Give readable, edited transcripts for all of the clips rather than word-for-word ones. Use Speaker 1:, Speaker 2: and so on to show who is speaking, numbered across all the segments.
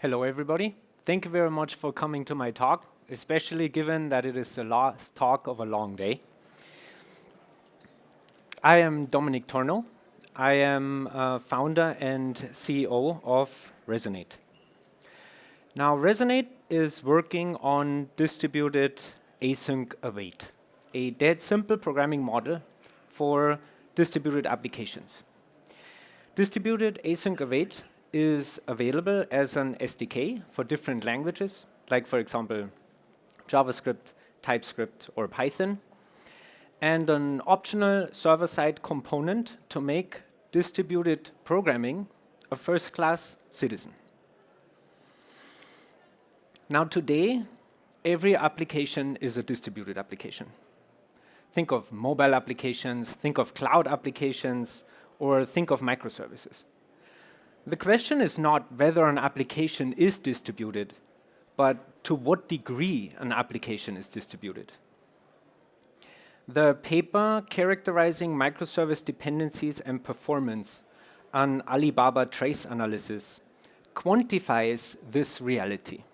Speaker 1: Hello, everybody. Thank you very much for coming to my talk, especially given that it is the last talk of a long day. I am Dominik Tornow. I am founder and CEO of Resonate. Now, Resonate is working on distributed Async Await, a dead simple programming model for distributed applications. Distributed Async Await is available as an SDK for different languages, like, for example, JavaScript, TypeScript, or Python, and an optional server-side component to make distributed programming a first-class citizen. Now, today, every application is a distributed application. Think of mobile applications, think of cloud applications, or think of microservices. The question is not whether an application is distributed, but to what degree an application is distributed. The paper characterizing microservice dependencies and performance, an Alibaba trace analysis, quantifies this reality.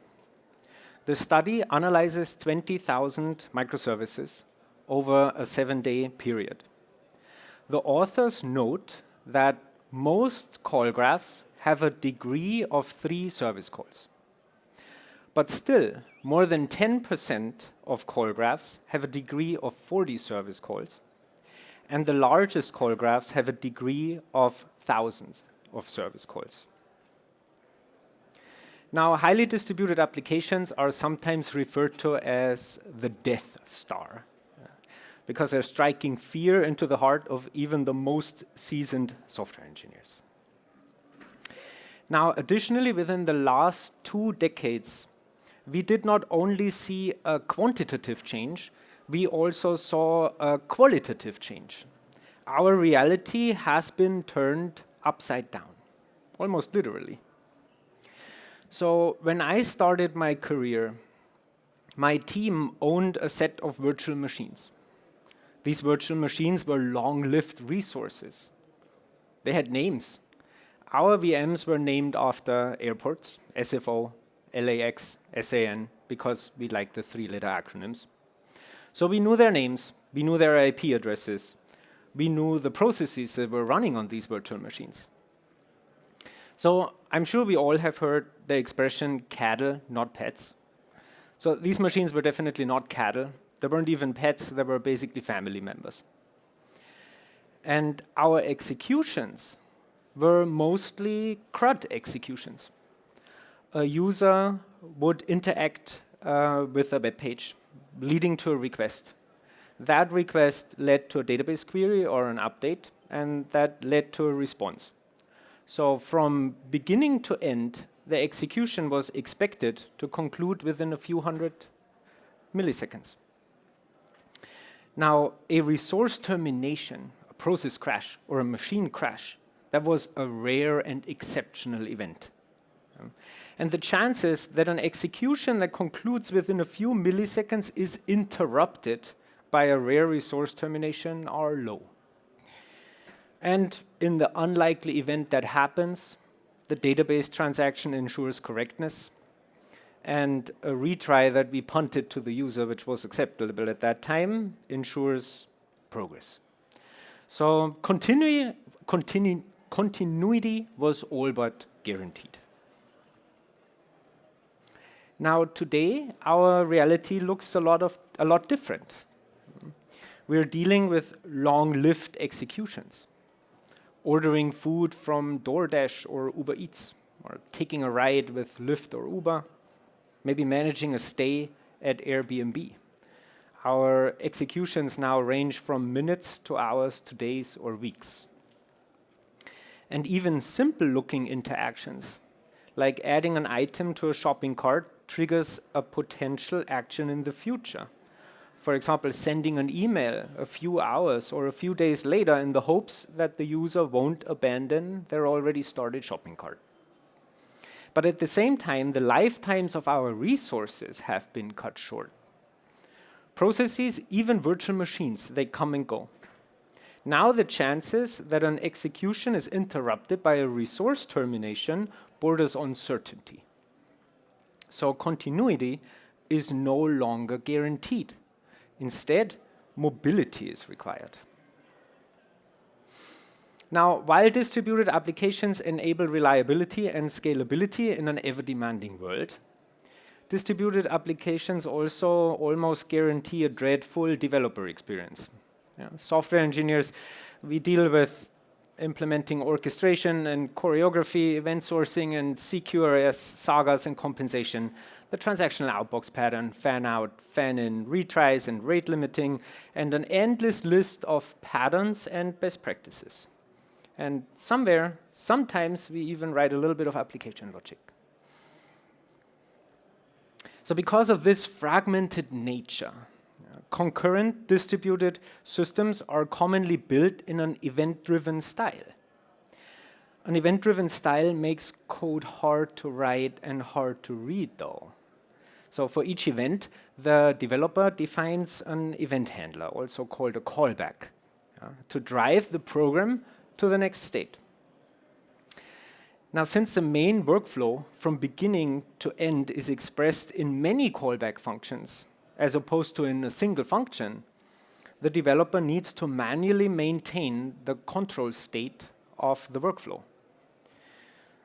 Speaker 1: The study analyzes 20,000 microservices over a 7-day period. The authors note that most call graphs have a degree of 3 service calls. But still, more than 10% of call graphs have a degree of 40 service calls, and the largest call graphs have a degree of thousands of service calls. Now, highly distributed applications are sometimes referred to as the Death Star, because they're striking fear into the heart of even the most seasoned software engineers. Now, additionally, within the last 2 decades, we did not only see a quantitative change, we also saw a qualitative change. Our reality has been turned upside down, almost literally. So when I started my career, my team owned a set of virtual machines. These virtual machines were long-lived resources. They had names. Our VMs were named after airports, SFO, LAX, SAN, because we like the 3-letter acronyms. So we knew their names, we knew their IP addresses, we knew the processes that were running on these virtual machines. So I'm sure we all have heard the expression cattle, not pets. So these machines were definitely not cattle. They weren't even pets, they were basically family members. And our executions were mostly CRUD executions. A user would interact with a web page, leading to a request. That request led to a database query or an update, and that led to a response. So from beginning to end, the execution was expected to conclude within a few hundred milliseconds. Now, a resource termination, a process crash, or a machine crash, that was a rare and exceptional event. And the chances that an execution that concludes within a few milliseconds is interrupted by a rare resource termination are low. And in the unlikely event that happens, the database transaction ensures correctness, and a retry that we punted to the user, which was acceptable at that time, ensures progress. So continuity was all but guaranteed. Now today, our reality looks a lot different. We're dealing with long-lived executions, ordering food from DoorDash or Uber Eats, or taking a ride with Lyft or Uber, maybe managing a stay at Airbnb. Our executions now range from minutes to hours to days or weeks. And even simple-looking interactions, like adding an item to a shopping cart, triggers a potential action in the future. For example, sending an email a few hours or a few days later in the hopes that the user won't abandon their already started shopping cart. But at the same time, the lifetimes of our resources have been cut short. Processes, even virtual machines, they come and go. Now the chances that an execution is interrupted by a resource termination borders on certainty. So continuity is no longer guaranteed. Instead, mobility is required. Now, while distributed applications enable reliability and scalability in an ever-demanding world, distributed applications also almost guarantee a dreadful developer experience. Software engineers, we deal with implementing orchestration and choreography, event sourcing and CQRS, sagas and compensation, the transactional outbox pattern, fan out, fan in, retries and rate limiting, and an endless list of patterns and best practices. And sometimes we even write a little bit of application logic. So because of this fragmented nature, concurrent distributed systems are commonly built in an event-driven style. An event-driven style makes code hard to write and hard to read, though. So for each event, the developer defines an event handler, also called a callback, to drive the program to the next state. Now, since the main workflow from beginning to end is expressed in many callback functions, as opposed to in a single function, the developer needs to manually maintain the control state of the workflow.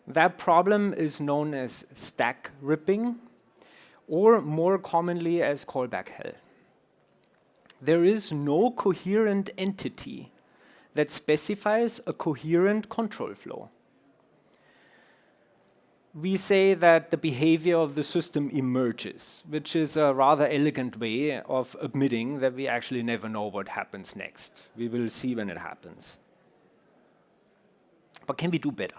Speaker 1: That problem is known as stack ripping, or more commonly as callback hell. There is no coherent entity that specifies a coherent control flow. We say that the behavior of the system emerges, which is a rather elegant way of admitting that we actually never know what happens next. We will see when it happens. But can we do better?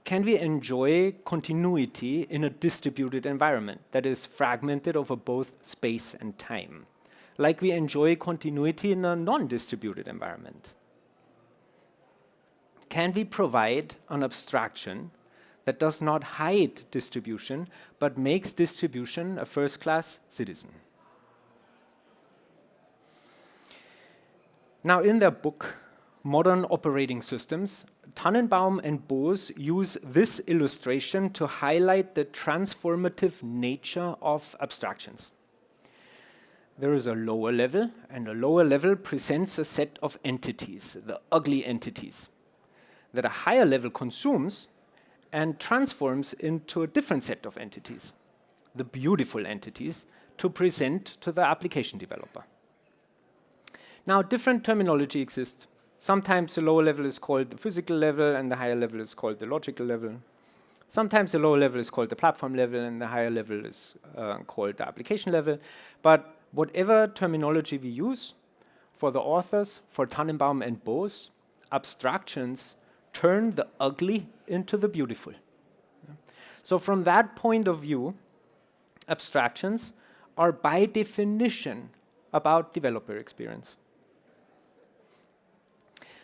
Speaker 1: Can we enjoy continuity in a distributed environment that is fragmented over both space and time, like we enjoy continuity in a non-distributed environment? Can we provide an abstraction that does not hide distribution, but makes distribution a first-class citizen? Now, in their book, Modern Operating Systems, Tannenbaum and Bose use this illustration to highlight the transformative nature of abstractions. There is a lower level, and a lower level presents a set of entities, the ugly entities, that a higher level consumes and transforms into a different set of entities, the beautiful entities, to present to the application developer. Now, different terminology exists. Sometimes the lower level is called the physical level and the higher level is called the logical level. Sometimes the lower level is called the platform level and the higher level is called the application level. But whatever terminology we use, for the authors, for Tannenbaum and Bose, abstractions turn the ugly into the beautiful. So from that point of view, abstractions are by definition about developer experience.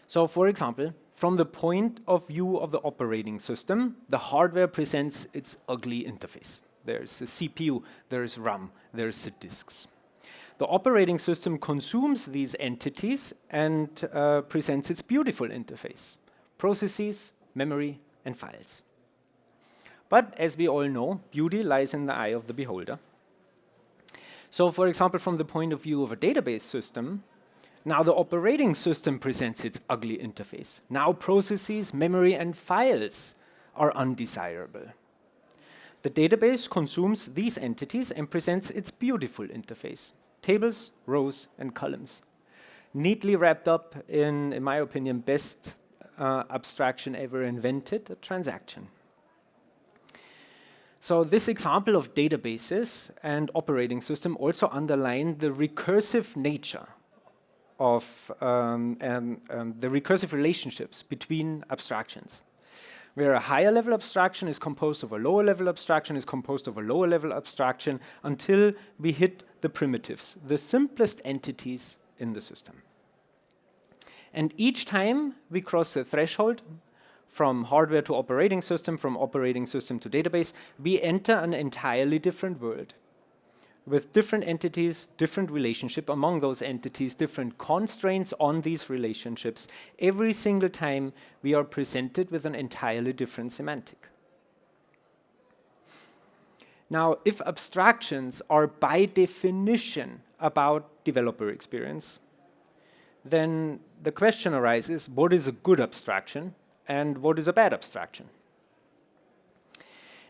Speaker 1: So for example, from the point of view of the operating system, the hardware presents its ugly interface. There's a CPU, there's RAM, there's the disks. The operating system consumes these entities and presents its beautiful interface: processes, memory, and files. But as we all know, beauty lies in the eye of the beholder. So for example, from the point of view of a database system, now the operating system presents its ugly interface. Now processes, memory, and files are undesirable. The database consumes these entities and presents its beautiful interface: tables, rows, and columns. Neatly wrapped up in my opinion, best abstraction ever invented, a transaction. So this example of databases and operating system also underline the recursive nature of the recursive relationships between abstractions, where a higher level abstraction is composed of a lower level abstraction, is composed of a lower level abstraction, until we hit the primitives, the simplest entities in the system. And each time we cross the threshold from hardware to operating system, from operating system to database, we enter an entirely different world with different entities, different relationship among those entities, different constraints on these relationships. Every single time we are presented with an entirely different semantic. Now, if abstractions are by definition about developer experience, then the question arises, what is a good abstraction and what is a bad abstraction?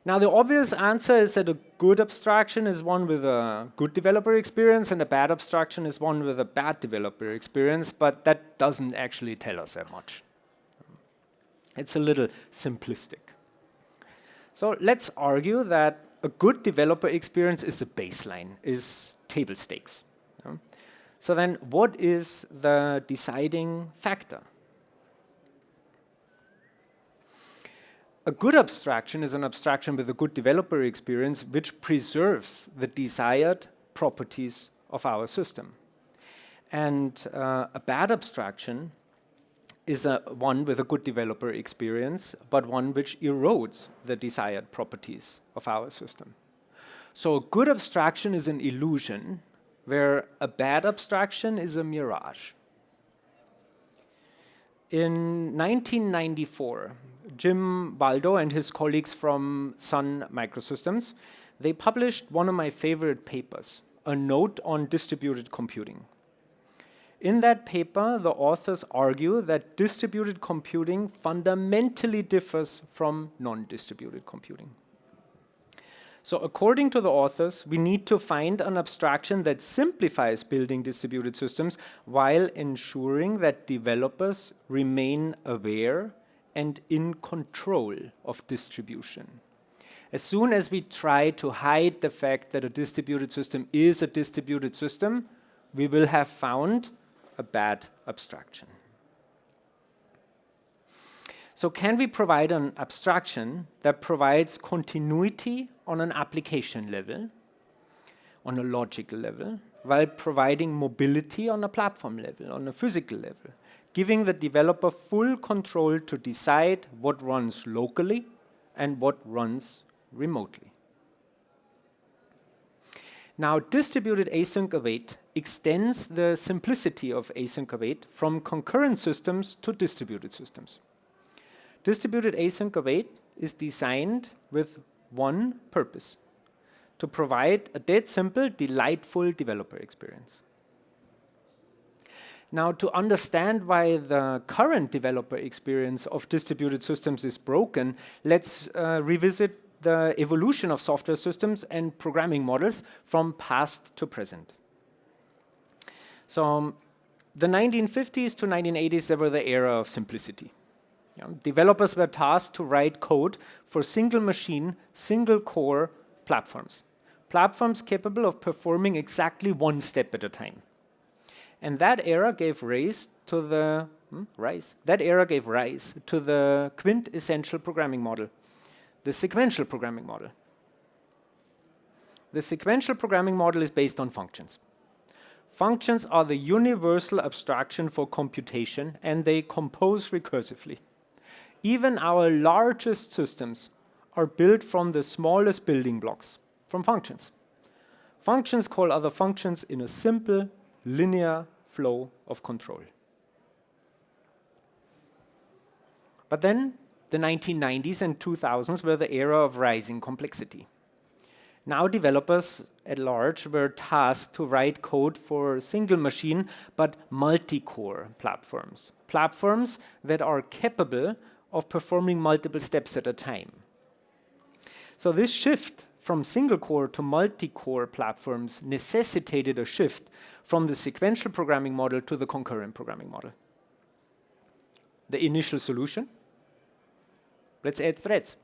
Speaker 1: Now, the obvious answer is that a good abstraction is one with a good developer experience and a bad abstraction is one with a bad developer experience, but that doesn't actually tell us that much. It's a little simplistic. So let's argue that a good developer experience is a baseline, is table stakes. So then what is the deciding factor? A good abstraction is an abstraction with a good developer experience which preserves the desired properties of our system. And a bad abstraction is one with a good developer experience, but one which erodes the desired properties of our system. So a good abstraction is an illusion, where a bad abstraction is a mirage. In 1994, Jim Baldo and his colleagues from Sun Microsystems, they published one of my favorite papers, a note on distributed computing. In that paper, the authors argue that distributed computing fundamentally differs from non-distributed computing. So according to the authors, we need to find an abstraction that simplifies building distributed systems while ensuring that developers remain aware and in control of distribution. As soon as we try to hide the fact that a distributed system is a distributed system, we will have found a bad abstraction. So can we provide an abstraction that provides continuity on an application level, on a logical level, while providing mobility on a platform level, on a physical level, giving the developer full control to decide what runs locally and what runs remotely? Now, distributed async await extends the simplicity of async await from concurrent systems to distributed systems. Distributed async await is designed with one purpose: to provide a dead simple, delightful developer experience. Now, to understand why the current developer experience of distributed systems is broken, let's revisit the evolution of software systems and programming models from past to present. So, the 1950s to 1980s, they were the era of simplicity. Developers were tasked to write code for single machine, single core platforms. Platforms capable of performing exactly one step at a time. And that era gave rise to the quintessential programming model, the sequential programming model. The sequential programming model is based on functions. Functions are the universal abstraction for computation, and they compose recursively. Even our largest systems are built from the smallest building blocks, from functions. Functions call other functions in a simple, linear flow of control. But then, the 1990s and 2000s were the era of rising complexity. Now developers at large were tasked to write code for single machine but multi-core platforms. Platforms that are capable of performing multiple steps at a time. So this shift from single core to multi-core platforms necessitated a shift from the sequential programming model to the concurrent programming model. The initial solution? Let's add threads.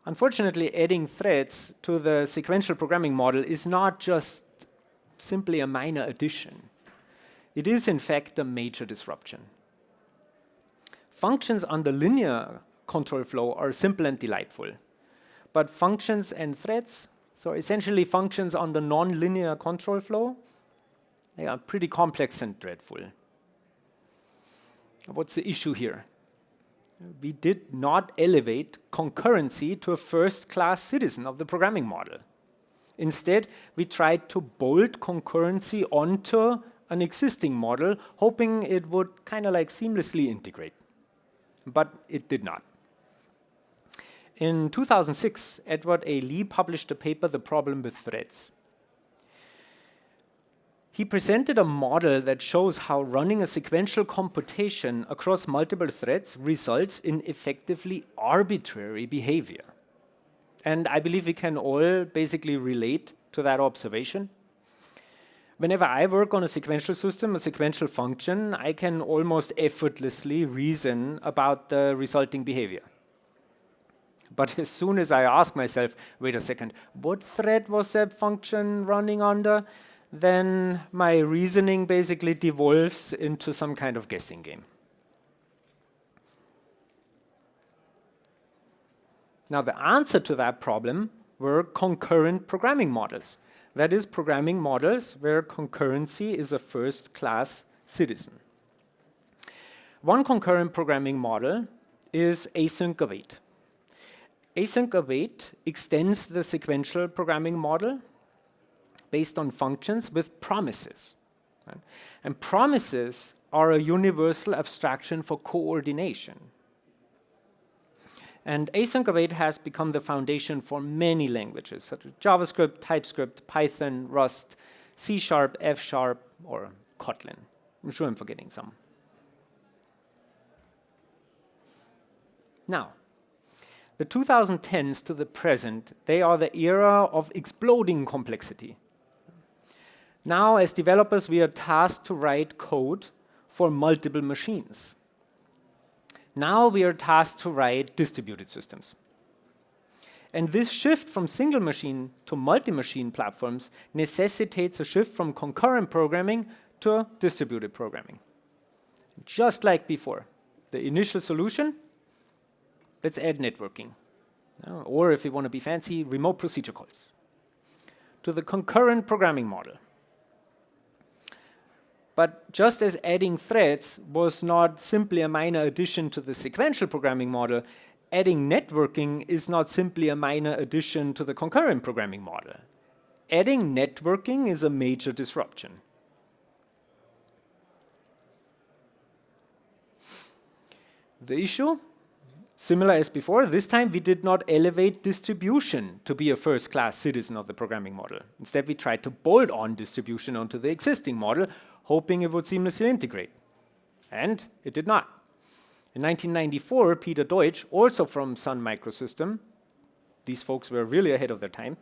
Speaker 1: Unfortunately, adding threads to the sequential programming model is not just simply a minor addition. It is, in fact, a major disruption. Functions on the linear control flow are simple and delightful. But functions and threads, so essentially functions on the non-linear control flow, they are pretty complex and dreadful. What's the issue here? We did not elevate concurrency to a first-class citizen of the programming model. Instead, we tried to bolt concurrency onto an existing model, hoping it would kind of like seamlessly integrate. But it did not. In 2006, Edward A. Lee published a paper, The Problem with Threads. He presented a model that shows how running a sequential computation across multiple threads results in effectively arbitrary behavior. And I believe we can all basically relate to that observation. Whenever I work on a sequential system, a sequential function, I can almost effortlessly reason about the resulting behavior. But as soon as I ask myself, wait a second, what thread was that function running under? Then my reasoning basically devolves into some kind of guessing game. Now, the answer to that problem were concurrent programming models. That is, programming models where concurrency is a first-class citizen. One concurrent programming model is Async Await. Async Await extends the sequential programming model based on functions with promises. Right? And promises are a universal abstraction for coordination. And Async Await has become the foundation for many languages, such as JavaScript, TypeScript, Python, Rust, C#, F#, or Kotlin. I'm sure I'm forgetting some. Now, the 2010s to the present, they are the era of exploding complexity. Now, as developers, we are tasked to write code for multiple machines. Now we are tasked to write distributed systems. And this shift from single machine to multi-machine platforms necessitates a shift from concurrent programming to distributed programming. Just like before, the initial solution, let's add networking. Or if you want to be fancy, remote procedure calls. To the concurrent programming model. But just as adding threads was not simply a minor addition to the sequential programming model, adding networking is not simply a minor addition to the concurrent programming model. Adding networking is a major disruption. The issue? Similar as before, this time we did not elevate distribution to be a first-class citizen of the programming model. Instead, we tried to bolt on distribution onto the existing model, hoping it would seamlessly integrate. And it did not. In 1994, Peter Deutsch, also from Sun Microsystem, these folks were really ahead of their time,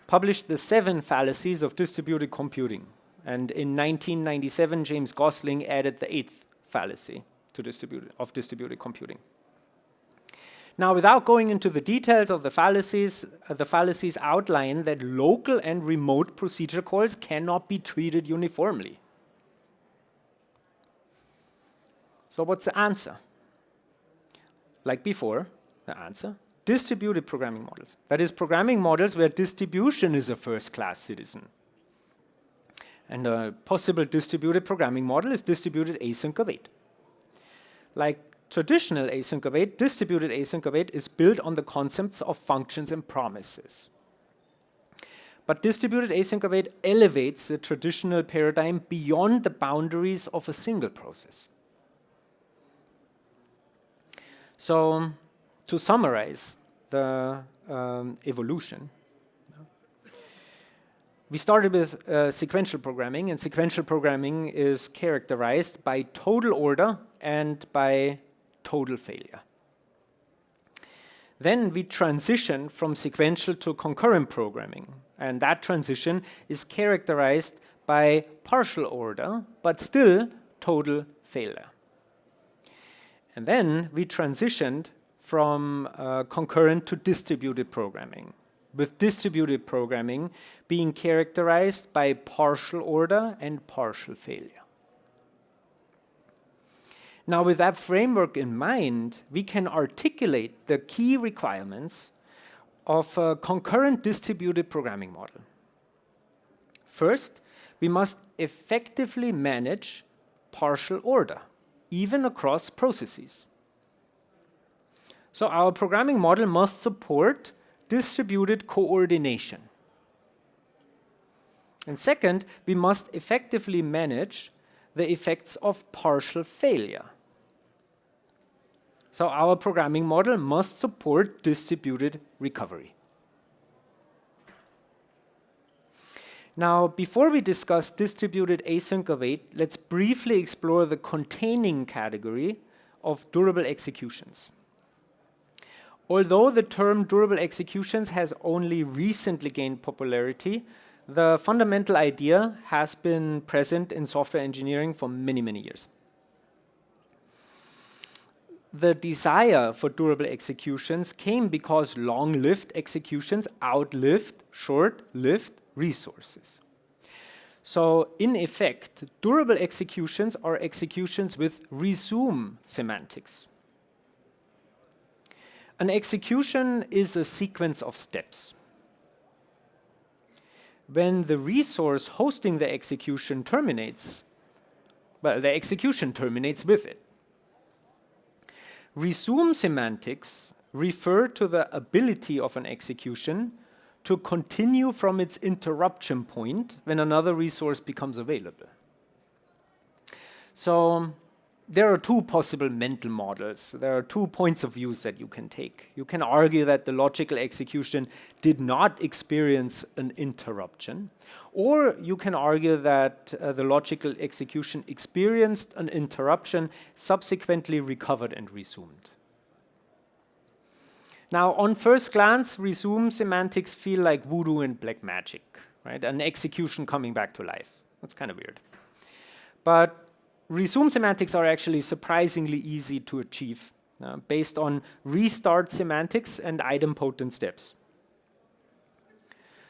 Speaker 1: published the 7 fallacies of distributed computing. And in 1997, James Gosling added the 8th fallacy to distributed computing. Now, without going into the details of the fallacies outline that local and remote procedure calls cannot be treated uniformly. So what's the answer? Like before, the answer, distributed programming models. That is, programming models where distribution is a first-class citizen. And a possible distributed programming model is distributed async await. Like traditional async await, distributed async await is built on the concepts of functions and promises. But distributed async await elevates the traditional paradigm beyond the boundaries of a single process. So, to summarize the evolution, we started with sequential programming, and sequential programming is characterized by total order and by total failure. Then we transition from sequential to concurrent programming, and that transition is characterized by partial order, but still total failure. And then we transitioned from concurrent to distributed programming, with distributed programming being characterized by partial order and partial failure. Now, with that framework in mind, we can articulate the key requirements of a concurrent distributed programming model. First, we must effectively manage partial order, even across processes. So our programming model must support distributed coordination. And second, we must effectively manage the effects of partial failure. So our programming model must support distributed recovery. Now, before we discuss distributed async await, let's briefly explore the containing category of durable executions. Although the term durable executions has only recently gained popularity, the fundamental idea has been present in software engineering for many, many years. The desire for durable executions came because long-lived executions outlived short-lived resources. So, in effect, durable executions are executions with resume semantics. An execution is a sequence of steps. When the resource hosting the execution terminates, well, the execution terminates with it. Resume semantics refer to the ability of an execution to continue from its interruption point when another resource becomes available. So there are two possible mental models. There are 2 points of view that you can take. You can argue that the logical execution did not experience an interruption, or you can argue that the logical execution experienced an interruption, subsequently recovered and resumed. Now, on first glance, resume semantics feel like voodoo and black magic, right? An execution coming back to life. That's kind of weird. But resume semantics are actually surprisingly easy to achieve based on restart semantics and idempotent steps.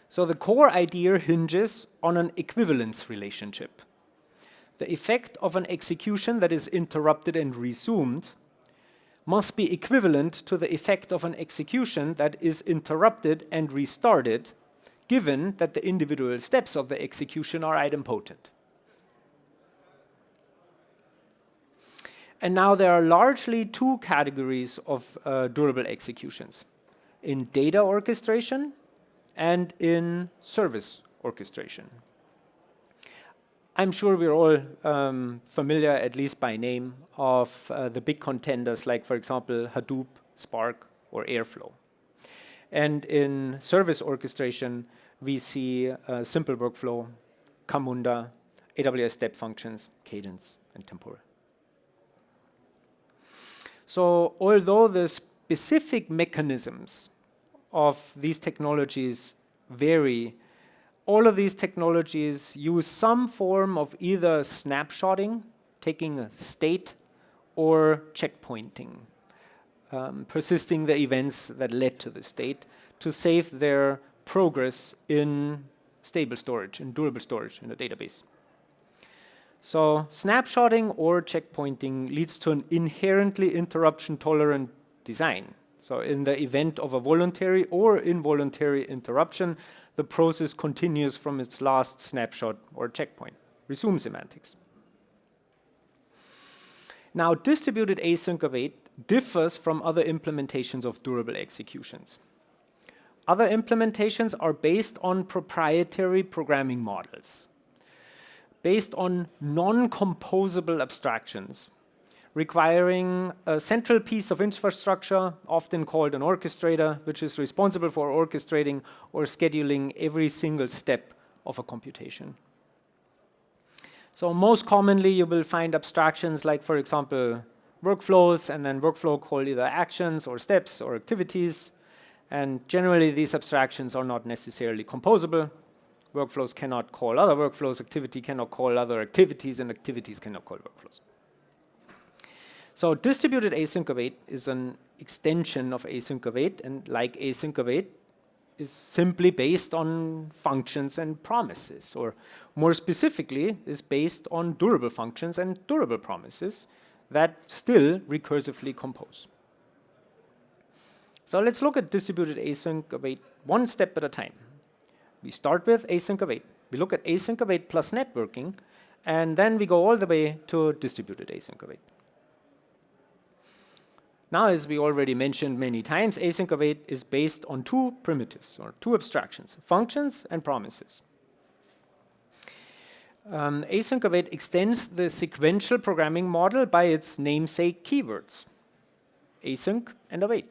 Speaker 1: So the core idea hinges on an equivalence relationship. The effect of an execution that is interrupted and resumed must be equivalent to the effect of an execution that is interrupted and restarted, given that the individual steps of the execution are idempotent. And now there are largely 2 categories of durable executions: in data orchestration and in service orchestration. I'm sure we're all familiar, at least by name, of the big contenders like, for example, Hadoop, Spark, or Airflow. And in service orchestration, we see Simple Workflow, Camunda, AWS Step Functions, Cadence, and Tempora. So although the specific mechanisms of these technologies vary, all of these technologies use some form of either snapshotting, taking a state, or checkpointing, persisting the events that led to the state to save their progress in stable storage, in durable storage in a database. So snapshotting or checkpointing leads to an inherently interruption-tolerant design. So in the event of a voluntary or involuntary interruption, the process continues from its last snapshot or checkpoint. Resume semantics. Now, distributed async await differs from other implementations of durable executions. Other implementations are based on proprietary programming models, based on non-composable abstractions, requiring a central piece of infrastructure, often called an orchestrator, which is responsible for orchestrating or scheduling every single step of a computation. So most commonly, you will find abstractions like, for example, workflows, and then workflow call either actions or steps or activities. And generally, these abstractions are not necessarily composable. Workflows cannot call other workflows, activity cannot call other activities, and activities cannot call workflows. So distributed async await is an extension of async await, and like async await, is simply based on functions and promises, or more specifically, is based on durable functions and durable promises that still recursively compose. So let's look at distributed async await one step at a time. We start with async await. We look at async await plus networking, and then we go all the way to distributed async await. Now, as we already mentioned many times, async await is based on 2 primitives, or 2 abstractions, functions and promises. Async await extends the sequential programming model by its namesake keywords. async and await.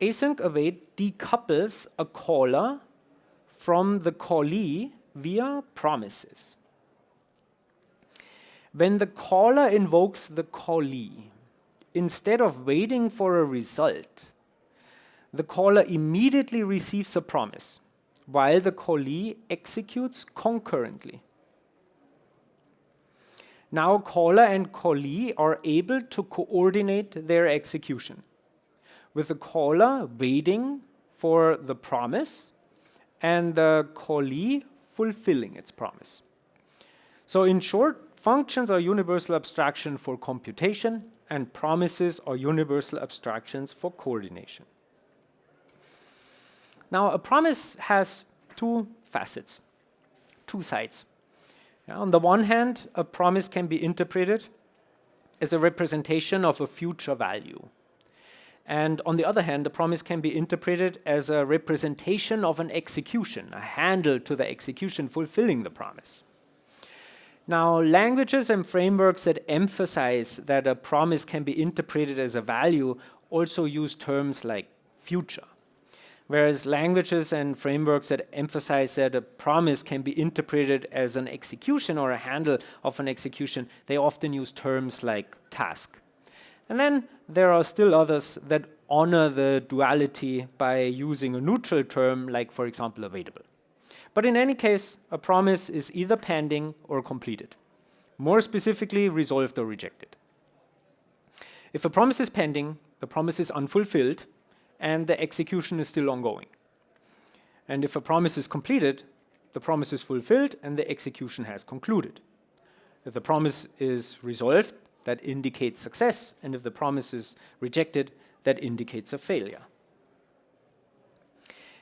Speaker 1: Async await decouples a caller from the callee via promises. When the caller invokes the callee, instead of waiting for a result, the caller immediately receives a promise, while the callee executes concurrently. Now caller and callee are able to coordinate their execution, with the caller waiting for the promise and the callee fulfilling its promise. So in short, functions are universal abstraction for computation, and promises are universal abstractions for coordination. Now, a promise has two facets, two sides. On the one hand, a promise can be interpreted as a representation of a future value. And on the other hand, a promise can be interpreted as a representation of an execution, a handle to the execution fulfilling the promise. Now, languages and frameworks that emphasize that a promise can be interpreted as a value also use terms like future, whereas languages and frameworks that emphasize that a promise can be interpreted as an execution or a handle of an execution, they often use terms like task. And then there are still others that honor the duality by using a neutral term like, for example, available. But in any case, a promise is either pending or completed. More specifically, resolved or rejected. If a promise is pending, the promise is unfulfilled, and the execution is still ongoing. And if a promise is completed, the promise is fulfilled, and the execution has concluded. If the promise is resolved, that indicates success, and if the promise is rejected, that indicates a failure.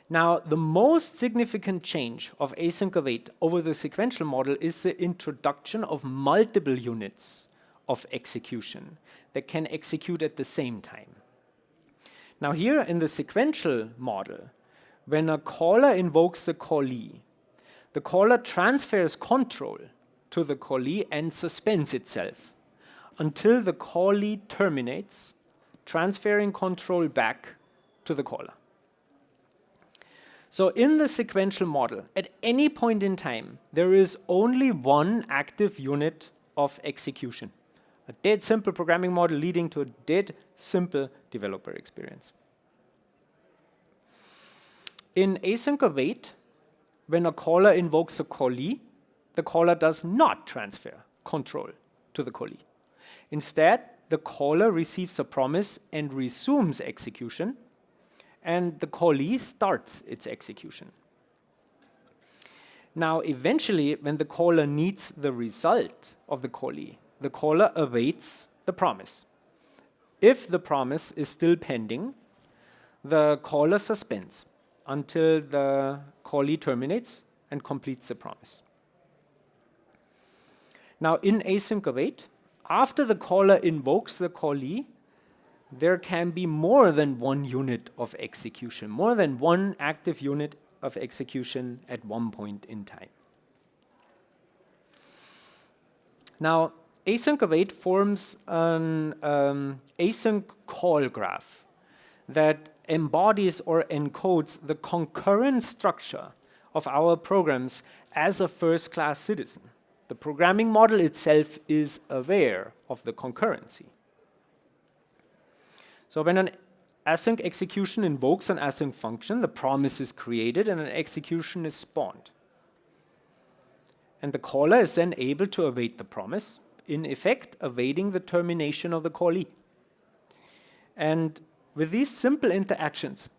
Speaker 1: Now, the most significant change of async await over the sequential model is the introduction of multiple units of execution that can execute at the same time. Now here in the sequential model, when a caller invokes the callee, the caller transfers control to the callee and suspends itself until the callee terminates, transferring control back to the caller. So in the sequential model, at any point in time, there is only one active unit of execution. A dead simple programming model leading to a dead simple developer experience. In async await, when a caller invokes a callee, the caller does not transfer control to the callee. Instead, the caller receives a promise and resumes execution, and the callee starts its execution. Now, eventually, when the caller needs the result of the callee, the caller awaits the promise. If the promise is still pending, the caller suspends until the callee terminates and completes the promise. Now, in async await, after the caller invokes the callee, there can be more than one unit of execution, more than one active unit of execution at one point in time. Now, async await forms an async call graph that embodies or encodes the concurrent structure of our programs as a first-class citizen. The programming model itself is aware of the concurrency. So when an async execution invokes an async function, the promise is created and an execution is spawned. And the caller is then able to await the promise, in effect awaiting the termination of the callee. And with these simple interactions,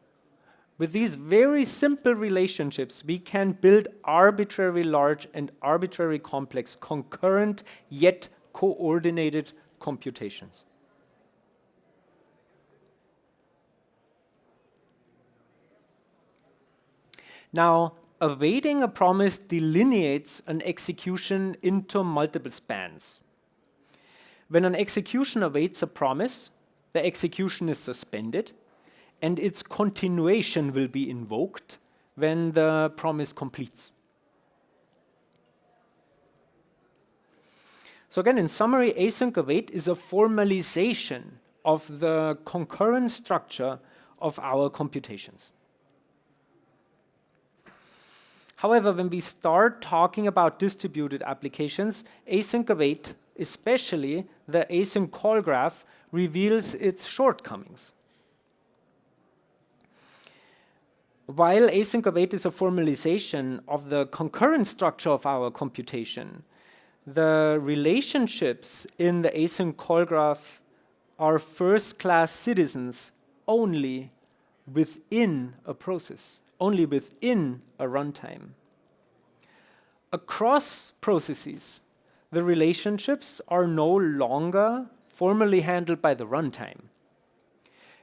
Speaker 1: with these very simple relationships, we can build arbitrarily large and arbitrarily complex concurrent yet coordinated computations. Now, awaiting a promise delineates an execution into multiple spans. When an execution awaits a promise, the execution is suspended, and its continuation will be invoked when the promise completes. So again, in summary, async await is a formalization of the concurrent structure of our computations. However, when we start talking about distributed applications, async await, especially the async call graph, reveals its shortcomings. While async await is a formalization of the concurrent structure of our computation, the relationships in the async call graph are first-class citizens only within a process, only within a runtime. Across processes, the relationships are no longer formally handled by the runtime.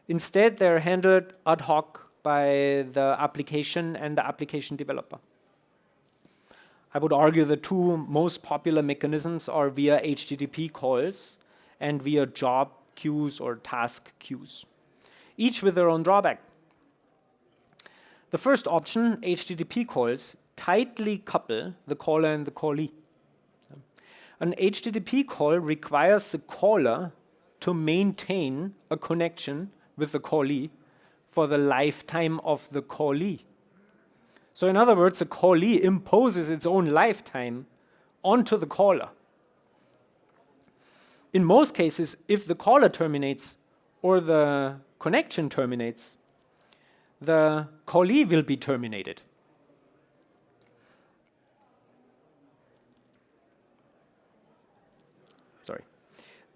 Speaker 1: Instead, they're handled ad hoc by the application and the application developer. I would argue the two most popular mechanisms are via HTTP calls and via job queues or task queues, each with their own drawback. The first option, HTTP calls, tightly couple the caller and the callee. An HTTP call requires the caller to maintain a connection with the callee for the lifetime of the callee. So in other words, the callee imposes its own lifetime onto the caller. In most cases, if the caller terminates or the connection terminates, the callee will be terminated.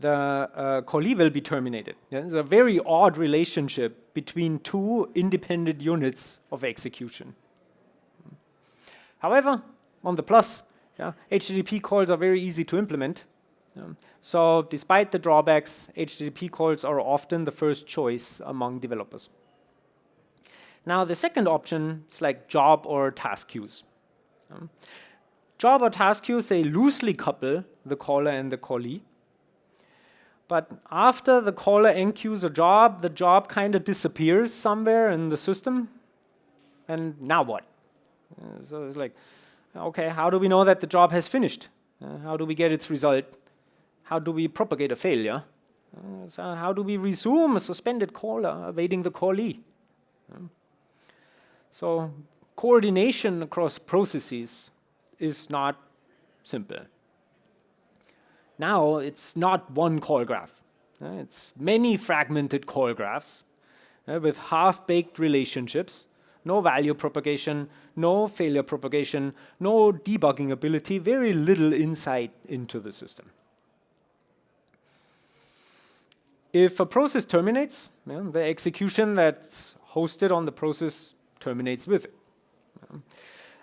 Speaker 1: The callee will be terminated. It's a very odd relationship between two independent units of execution. However, on the plus, HTTP calls are very easy to implement. So despite the drawbacks, HTTP calls are often the first choice among developers. Now the second option is like job or task queues. Job or task queues, they loosely couple the caller and the callee. But after the caller enqueues a job, the job kind of disappears somewhere in the system. And now what? So it's like, okay, how do we know that the job has finished? How do we get its result? How do we propagate a failure? So how do we resume a suspended caller awaiting the callee? So coordination across processes is not simple. Now it's not one call graph. It's many fragmented call graphs with half-baked relationships, no value propagation, no failure propagation, no debugging ability, very little insight into the system. If a process terminates, the execution that's hosted on the process terminates with it.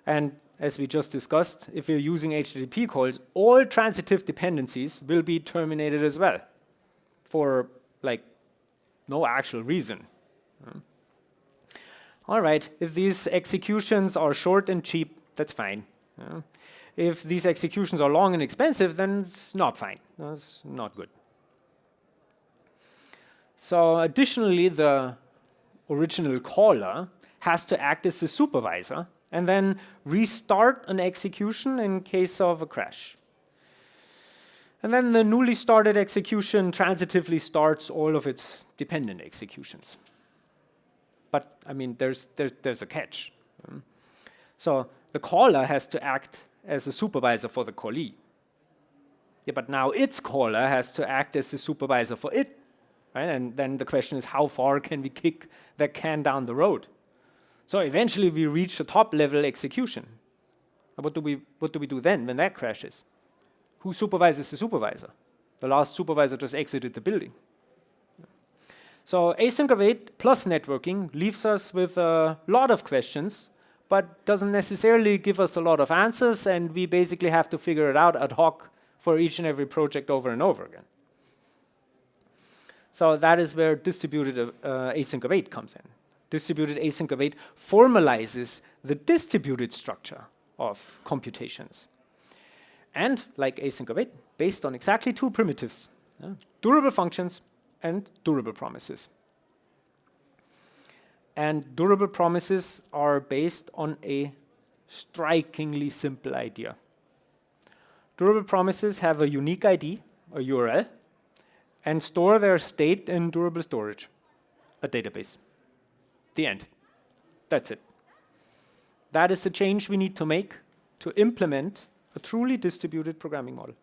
Speaker 1: And as we just discussed, if you're using HTTP calls, all transitive dependencies will be terminated as well for like no actual reason. All right, if these executions are short and cheap, that's fine. If these executions are long and expensive, then it's not fine. That's not good. So additionally, the original caller has to act as the supervisor and then restart an execution in case of a crash. And then the newly started execution transitively starts all of its dependent executions. But I mean, there's a catch. So the caller has to act as a supervisor for the callee. Yeah, but now its caller has to act as the supervisor for it. Right? And then the question is, how far can we kick that can down the road? So eventually we reach a top-level execution. What do we do then when that crashes? Who supervises the supervisor? The last supervisor just exited the building. So async await plus networking leaves us with a lot of questions, but doesn't necessarily give us a lot of answers, and we basically have to figure it out ad hoc for each and every project over and over again. So that is where distributed async await comes in. Distributed async await formalizes the distributed structure of computations. And like async await, based on exactly two primitives, durable functions and durable promises. And durable promises are based on a strikingly simple idea. Durable promises have a unique ID, a URL, and store their state in durable storage, a database. The end. That's it. That is the change we need to make to implement a truly distributed programming model.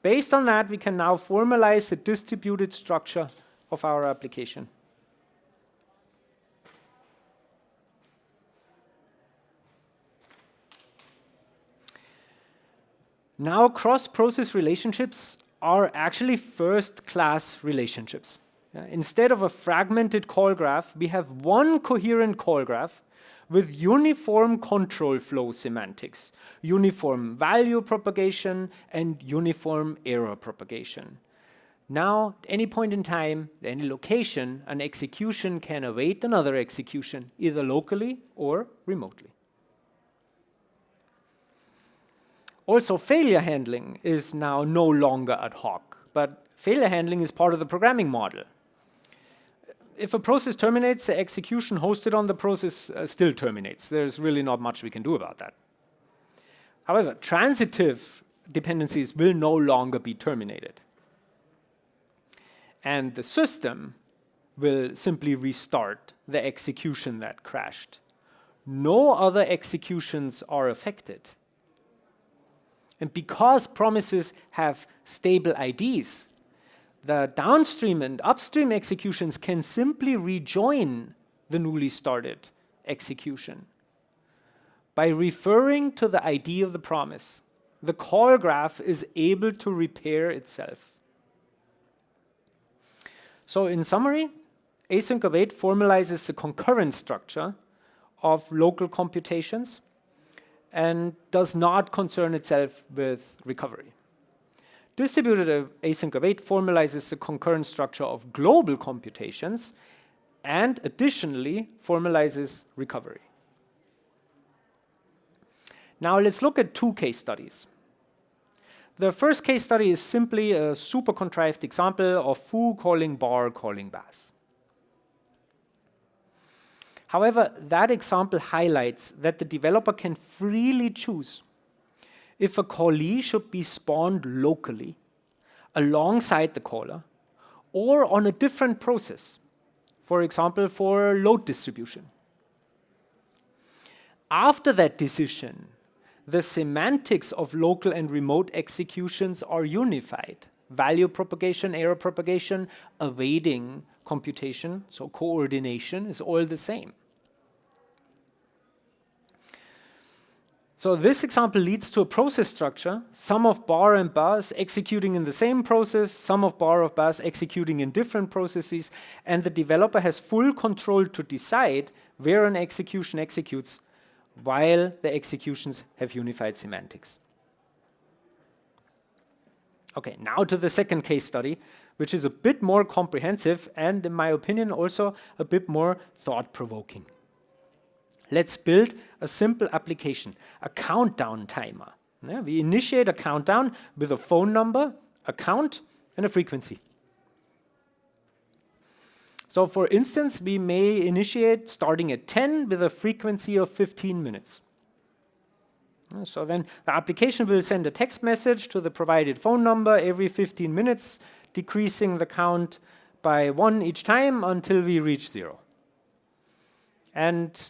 Speaker 1: Based on that, we can now formalize the distributed structure of our application. Now, cross-process relationships are actually first-class relationships. Instead of a fragmented call graph, we have one coherent call graph with uniform control flow semantics, uniform value propagation, and uniform error propagation. Now, at any point in time, at any location, an execution can await another execution, either locally or remotely. Also, failure handling is now no longer ad hoc, but failure handling is part of the programming model. If a process terminates, the execution hosted on the process still terminates. There's really not much we can do about that. However, transitive dependencies will no longer be terminated. And the system will simply restart the execution that crashed. No other executions are affected. And because promises have stable IDs, the downstream and upstream executions can simply rejoin the newly started execution. By referring to the ID of the promise, the call graph is able to repair itself. So in summary, Async Await formalizes the concurrent structure of local computations and does not concern itself with recovery. Distributed Async Await formalizes the concurrent structure of global computations and additionally formalizes recovery. Now let's look at two case studies. The first case study is simply a super contrived example of foo calling bar calling bas. However, that example highlights that the developer can freely choose if a callee should be spawned locally, alongside the caller, or on a different process, for example, for load distribution. After that decision, the semantics of local and remote executions are unified. Value propagation, error propagation, awaiting computation, so coordination is all the same. So this example leads to a process structure, sum of bar and bas executing in the same process, sum of bar of bas executing in different processes, and the developer has full control to decide where an execution executes while the executions have unified semantics. Okay, now to the second case study, which is a bit more comprehensive and, in my opinion, also a bit more thought-provoking. Let's build a simple application, a countdown timer. Yeah, we initiate a countdown with a phone number, a count, and a frequency. So for instance, we may initiate starting at 10 with a frequency of 15 minutes. So then the application will send a text message to the provided phone number every 15 minutes, decreasing the count by 1 each time until we reach 0. And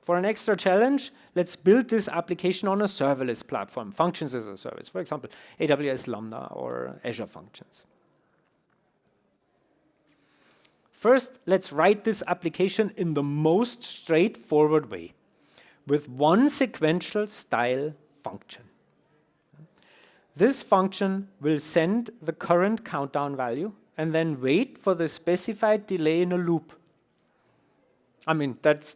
Speaker 1: for an extra challenge, let's build this application on a serverless platform, functions as a service, for example, AWS Lambda or Azure Functions. First, let's write this application in the most straightforward way, with one sequential style function. This function will send the current countdown value and then wait for the specified delay in a loop. I mean, that's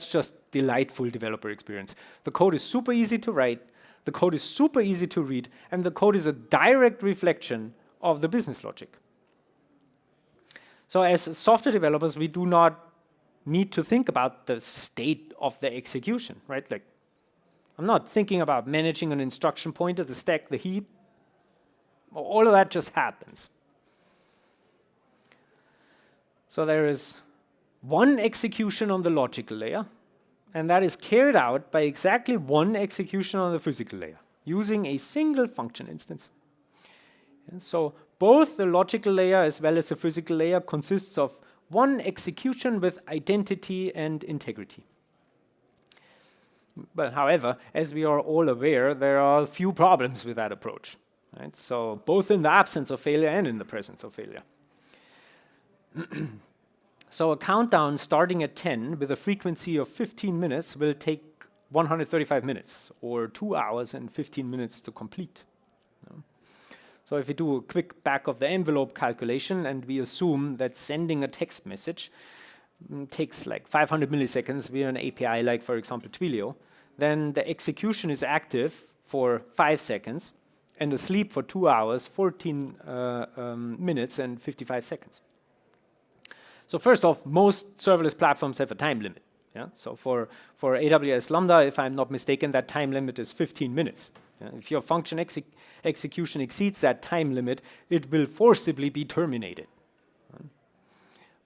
Speaker 1: just delightful developer experience. The code is super easy to write, the code is super easy to read, and the code is a direct reflection of the business logic. So as software developers, we do not need to think about the state of the execution, right? Like, I'm not thinking about managing an instruction pointer, the stack, the heap. All of that just happens. So there is one execution on the logical layer, and that is carried out by exactly one execution on the physical layer. using a single function instance. And so both the logical layer as well as the physical layer consists of one execution with identity and integrity. But however, as we are all aware, there are a few problems with that approach. Right? So both in the absence of failure and in the presence of failure. So a countdown starting at 10 with a frequency of 15 minutes will take 135 minutes, or 2 hours and 15 minutes to complete. So if we do a quick back of the envelope calculation and we assume that sending a text message takes like 500 milliseconds via an API like, for example, Twilio, then the execution is active for 5 seconds and asleep for 2 hours, 14 minutes and 55 seconds. So first off, most serverless platforms have a time limit. Yeah? So for AWS Lambda, if I'm not mistaken, that time limit is 15 minutes. Yeah? If your function execution exceeds that time limit, it will forcibly be terminated.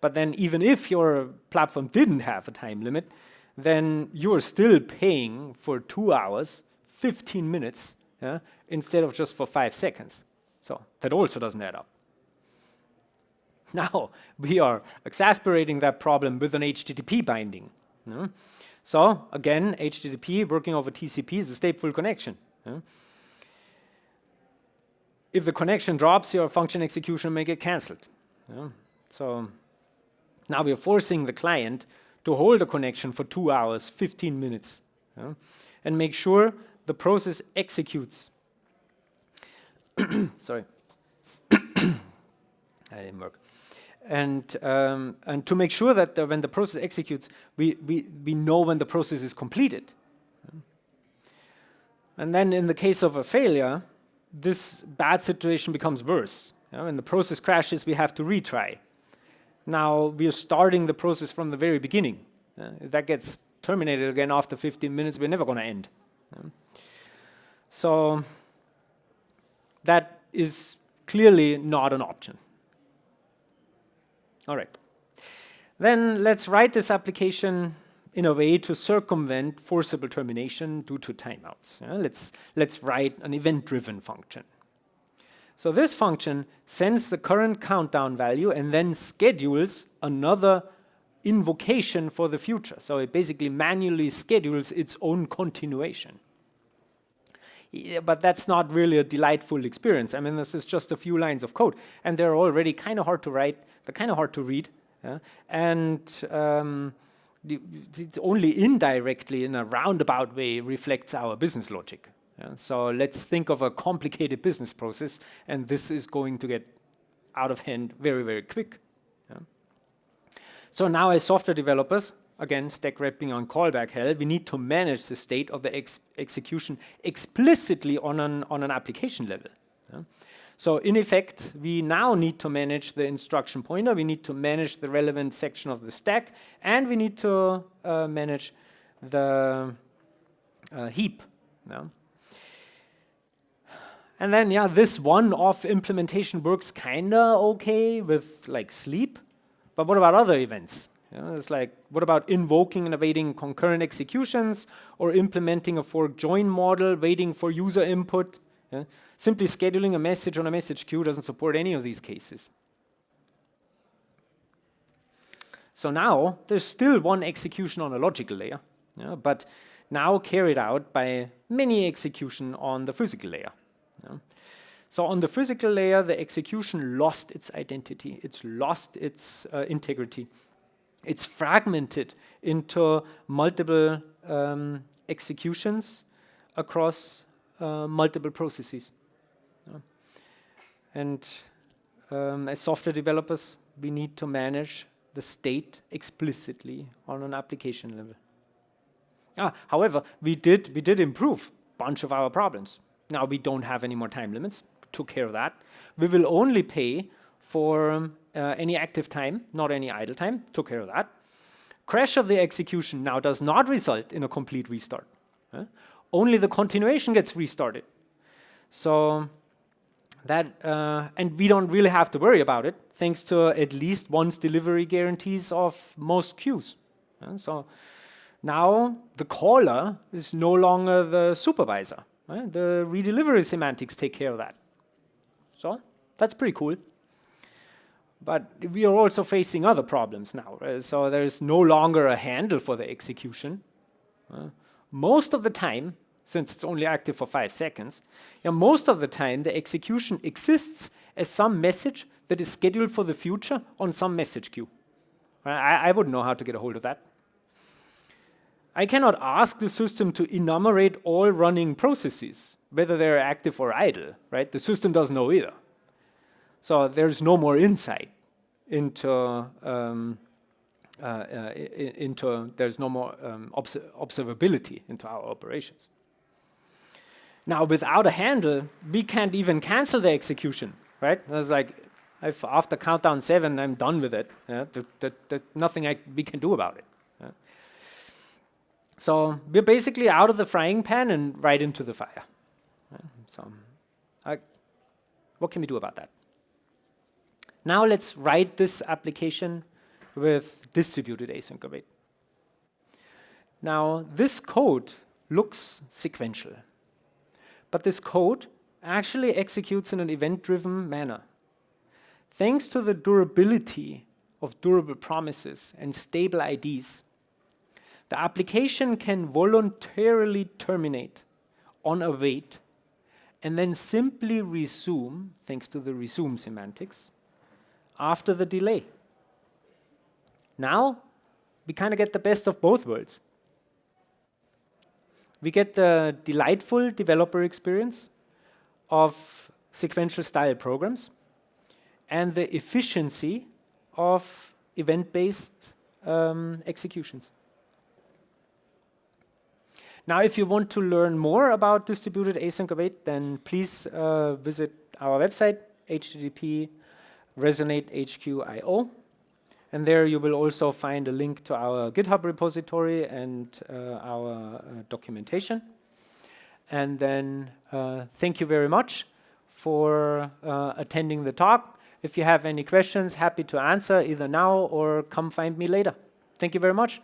Speaker 1: But then even if your platform didn't have a time limit, then you're still paying for 2 hours, 15 minutes, instead of just for 5 seconds. So that also doesn't add up. Now, we are exasperating that problem with an HTTP binding. So again, HTTP working over TCP is a stateful connection. If the connection drops, your function execution may get cancelled. So now we are forcing the client to hold a connection for 2 hours, 15 minutes, and make sure the process executes. Sorry. That didn't work. And to make sure that when the process executes, we know when the process is completed. And then in the case of a failure, this bad situation becomes worse. When the process crashes, we have to retry. Now we are starting the process from the very beginning. If that gets terminated again after 15 minutes, we're never going to end. So that is clearly not an option. All right. Then let's write this application in a way to circumvent forcible termination due to timeouts. Let's write an event-driven function. So this function sends the current countdown value and then schedules another invocation for the future. So it basically manually schedules its own continuation. Yeah, but that's not really a delightful experience. I mean, this is just a few lines of code, and they're already kind of hard to write, they're kind of hard to read, and it only indirectly, in a roundabout way, reflects our business logic. So let's think of a complicated business process, and this is going to get out of hand very, very quick. So now as software developers, again, stack wrapping on callback hell, we need to manage the state of the execution explicitly on an application level. So in effect, we now need to manage the instruction pointer, we need to manage the relevant section of the stack, and we need to manage the heap. And then, this one-off implementation works kinda okay with like sleep, but what about other events? It's like, what about invoking and awaiting concurrent executions, or implementing a fork join model, waiting for user input? Simply scheduling a message on a message queue doesn't support any of these cases. So now, there's still one execution on a logical layer, but now carried out by many execution on the physical layer. So on the physical layer, the execution lost its identity, it's lost its integrity. It's fragmented into multiple executions across multiple processes. And as software developers, we need to manage the state explicitly on an application level. However, we did improve a bunch of our problems. Now we don't have any more time limits, took care of that. We will only pay for any active time, not any idle time, took care of that. Crash of the execution now does not result in a complete restart. Only the continuation gets restarted. So that, and we don't really have to worry about it, thanks to at least once delivery guarantees of most queues. So now the caller is no longer the supervisor. The redelivery semantics take care of that. So that's pretty cool. But we are also facing other problems now. So there's no longer a handle for the execution. Most of the time, since it's only active for 5 seconds, most of the time the execution exists as some message that is scheduled for the future on some message queue. I wouldn't know how to get a hold of that. I cannot ask the system to enumerate all running processes, whether they're active or idle, right? The system doesn't know either. So there's no more insight into, there's no more observability into our operations. Now, without a handle, we can't even cancel the execution, right? It's like, after countdown 7, I'm done with it. There's nothing we can do about it. So we're basically out of the frying pan and right into the fire. So what can we do about that? Now let's write this application with distributed async await. Now this code looks sequential, but this code actually executes in an event-driven manner. Thanks to the durability of durable promises and stable IDs, the application can voluntarily terminate on await and then simply resume, thanks to the resume semantics, after the delay. Now, we kind of get the best of both worlds. We get the delightful developer experience of sequential style programs and the efficiency of event-based executions. Now, if you want to learn more about distributed async await, then please visit our website, http://resonate.hq.io. And there you will also find a link to our GitHub repository and our documentation. And then thank you very much for attending the talk. If you have any questions, happy to answer either now or come find me later. Thank you very much.